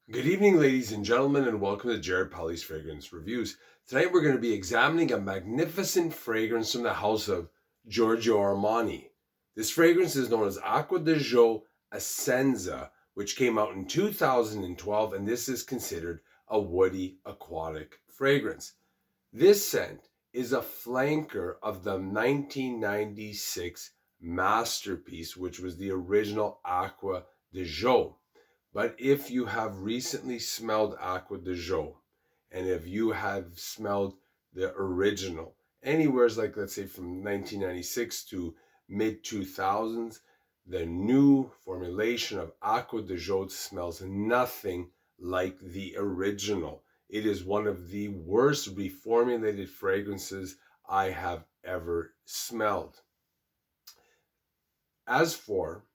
Good evening, ladies and gentlemen, and welcome to Jared Polly's Fragrance Reviews. Tonight we're going to be examining a magnificent fragrance from the house of Giorgio Armani. This fragrance is known as Acqua Di Gio Essenza, which came out in 2012, and this is considered a woody aquatic fragrance. This scent is a flanker of the 1996 masterpiece, which was the original Acqua Di Gio. But if you have recently smelled Acqua Di Gio, and if you have smelled the original, anywhere's like, let's say from 1996 to mid 2000s, the new formulation of Acqua Di Gio smells nothing like the original. It is one of the worst reformulated fragrances I have ever smelled. As for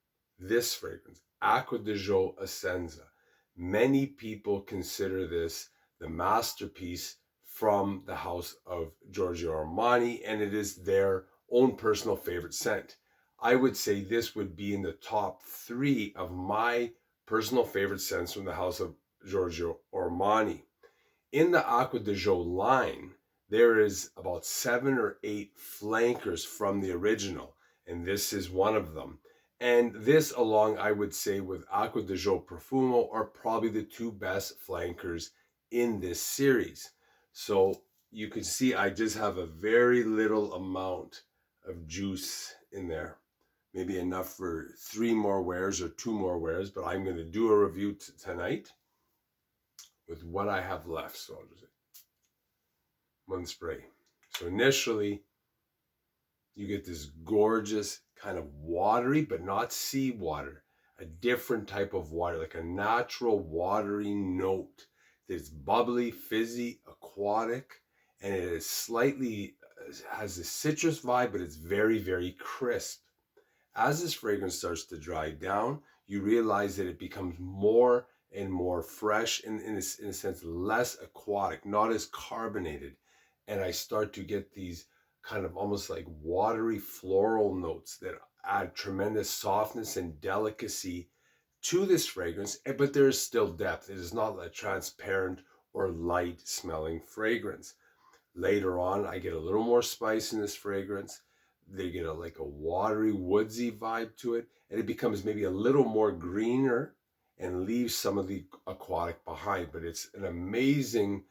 this fragrance, Acqua Di Gio Essenza, many people consider this the masterpiece from the house of Giorgio Armani, and it is their own personal favorite scent. I would say this would be in the top 3 of my personal favorite scents from the house of Giorgio Armani. In the Acqua Di Gio line, there is about 7 or 8 flankers from the original, and this is one of them. And this, along, I would say, with Acqua Di Gio Profumo, are probably the 2 best flankers in this series. So you can see I just have a very little amount of juice in there. Maybe enough for 3 more wears or 2 more wears, but I'm going to do a review tonight with what I have left. So I'll just say one spray. So initially, you get this gorgeous kind of watery, but not seawater, a different type of water, like a natural watery note that's bubbly, fizzy, aquatic, and it is slightly, has a citrus vibe, but it's very, very crisp. As this fragrance starts to dry down, you realize that it becomes more and more fresh, and in a sense, less aquatic, not as carbonated. And I start to get these kind of almost like watery floral notes that add tremendous softness and delicacy to this fragrance, but there is still depth. It is not a transparent or light smelling fragrance. Later on, I get a little more spice in this fragrance. They get like a watery, woodsy vibe to it, and it becomes maybe a little more greener and leaves some of the aquatic behind. But it's an amazing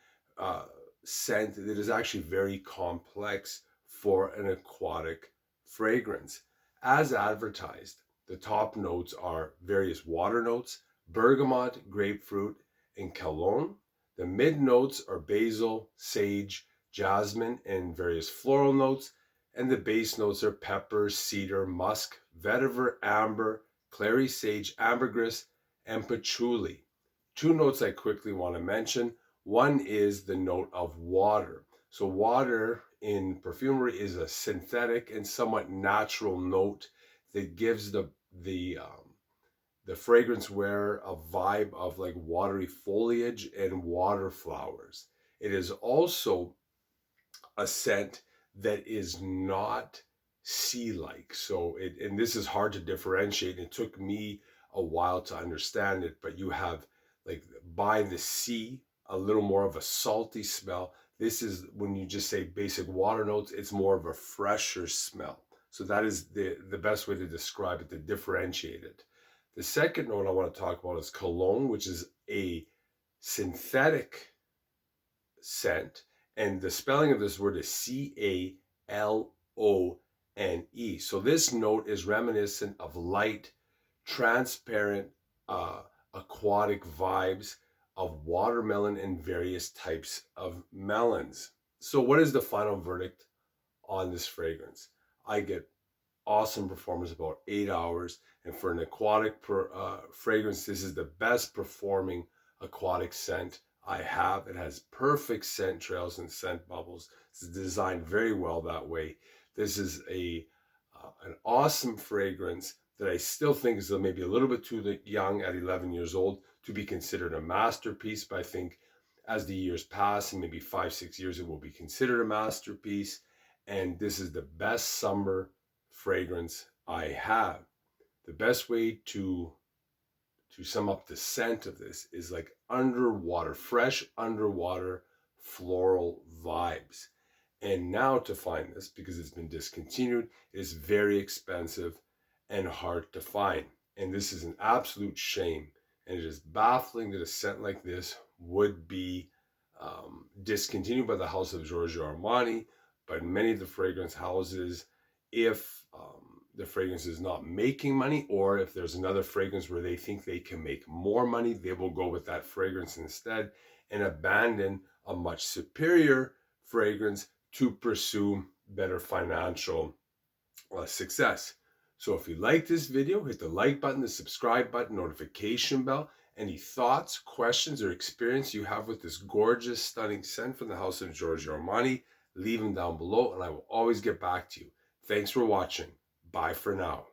scent that is actually very complex for an aquatic fragrance. As advertised, the top notes are various water notes, bergamot, grapefruit, and cologne. The mid notes are basil, sage, jasmine, and various floral notes. And the base notes are pepper, cedar, musk, vetiver, amber, clary sage, ambergris, and patchouli. 2 notes I quickly want to mention. One is the note of water. So water in perfumery is a synthetic and somewhat natural note that gives the fragrance wearer a vibe of like watery foliage and water flowers. It is also a scent that is not sea-like. So and this is hard to differentiate. It took me a while to understand it, but you have like by the sea, a little more of a salty smell. This is when you just say basic water notes, it's more of a fresher smell. So that is the best way to describe it, to differentiate it. The second note I want to talk about is cologne, which is a synthetic scent, and the spelling of this word is Calone. So this note is reminiscent of light, transparent, aquatic vibes of watermelon and various types of melons. So what is the final verdict on this fragrance? I get awesome performance, about 8 hours, and for an aquatic fragrance, this is the best performing aquatic scent I have. It has perfect scent trails and scent bubbles. It's designed very well that way. This is an awesome fragrance that I still think is maybe a little bit too young at 11 years old to be considered a masterpiece, but I think as the years pass, and maybe 5-6 years, it will be considered a masterpiece. And this is the best summer fragrance I have. The best way to to sum up the scent of this, is like underwater, fresh underwater floral vibes. And now to find this, because it's been discontinued, is very expensive and hard to find. And this is an absolute shame. And it is baffling that a scent like this would be discontinued by the house of Giorgio Armani. But many of the fragrance houses, if the fragrance is not making money, or if there's another fragrance where they think they can make more money, they will go with that fragrance instead and abandon a much superior fragrance to pursue better financial success. So if you like this video, hit the like button, the subscribe button, notification bell. Any thoughts, questions, or experience you have with this gorgeous, stunning scent from the house of Giorgio Armani, leave them down below and I will always get back to you. Thanks for watching. Bye for now.